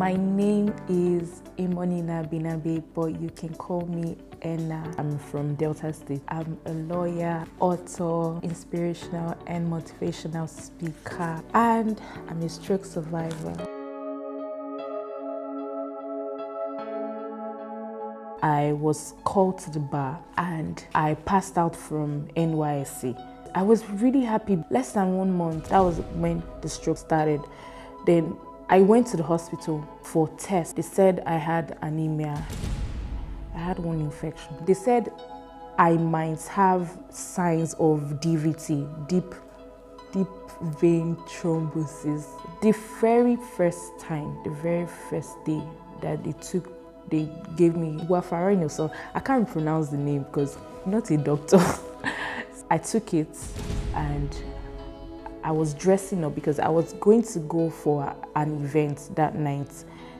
My name is Imonina Binabe, but you can call me Ena. I'm from Delta State. I'm a lawyer, author, inspirational and motivational speaker, and I'm a stroke survivor. I was called to the bar and I passed out from NYSC. I was really happy. Less than 1 month, that was when the stroke started. Then I went to the hospital for tests. They said I had anemia. I had one infection. They said I might have signs of DVT, deep vein thrombosis. The very first time, the very first day that they gave me warfarin, so I can't pronounce the name because I'm not a doctor. I took it and I was dressing up because I was going to go for an event that night.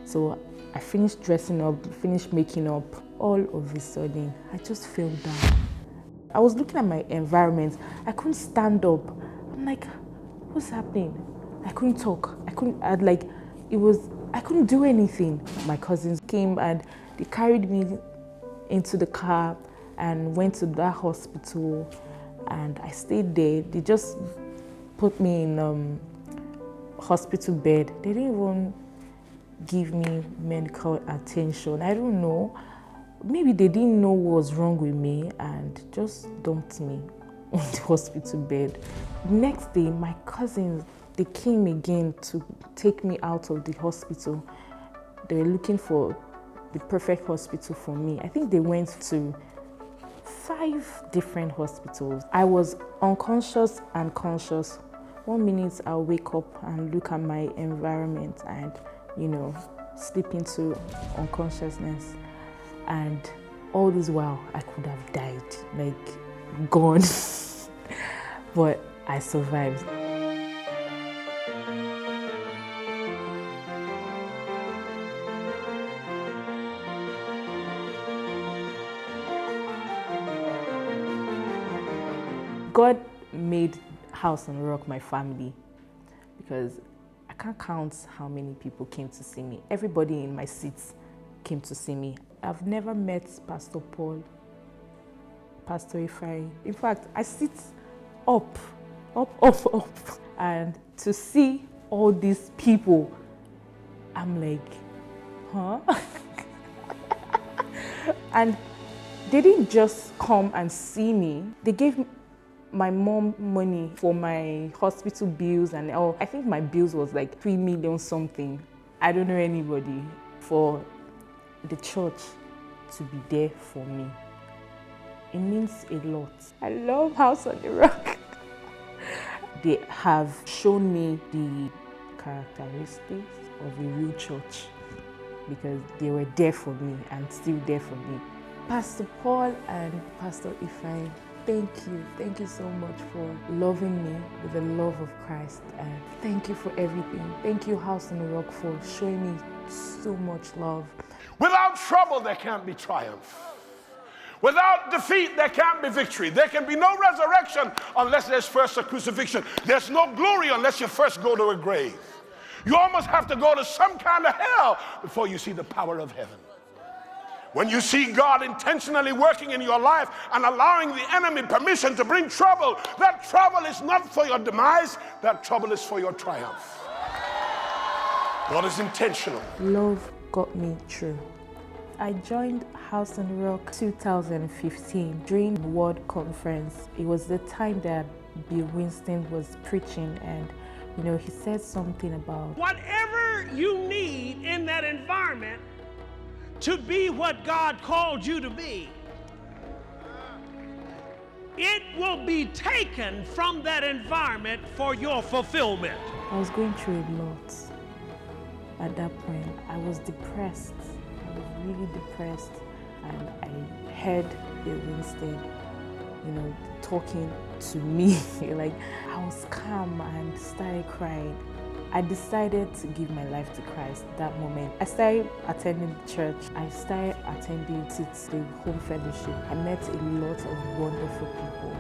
So I finished dressing up, finished making up. All of a sudden, I just fell down. I was looking at my environment. I couldn't stand up. I'm like, what's happening? I couldn't talk. I couldn't do anything. My cousins came and they carried me into the car and went to that hospital, and I stayed there. They just put me in hospital bed. They didn't even give me medical attention. I don't know. Maybe they didn't know what was wrong with me and just dumped me in the hospital bed. Next day, my cousins, they came again to take me out of the hospital. They were looking for the perfect hospital for me. I think they went to 5 different hospitals. I was unconscious and conscious. 1 minute I'll wake up and look at my environment and, slip into unconsciousness. And all this while, I could have died, gone. But I survived. God made House on Rock my family because I can't count how many people came to see me. Everybody in my seats came to see me. I've never met Pastor Paul, Pastor Ifai. In fact, I sit up. And to see all these people, I'm like, huh? And they didn't just come and see me. They gave my mom money for my hospital bills and all. I think my bills was like 3 million something. I don't know anybody. For the church to be there for me, it means a lot. I love House on the Rock. They have shown me the characteristics of a real church because they were there for me and still there for me. Pastor Paul and Pastor Ifai, thank you so much for loving me with the love of Christ, and thank you for everything. Thank you, House on the Rock, for showing me so much love. Without trouble, there can't be triumph. Without defeat, there can't be victory. There can be no resurrection unless there's first a crucifixion. There's no glory unless you first go to a grave. You almost have to go to some kind of hell before you see the power of heaven. When you see God intentionally working in your life and allowing the enemy permission to bring trouble, that trouble is not for your demise, that trouble is for your triumph. God is intentional. Love got me through. I joined House on the Rock 2015 during the World Conference. It was the time that Bill Winston was preaching, and he said something about whatever you need in that environment to be what God called you to be, it will be taken from that environment for your fulfillment. I was going through a lot at that point. I was depressed. I was really depressed, and I heard Bill Winston, talking to me. I was calm and started crying. I decided to give my life to Christ that moment. I started attending church. I started attending the home fellowship. I met a lot of wonderful people.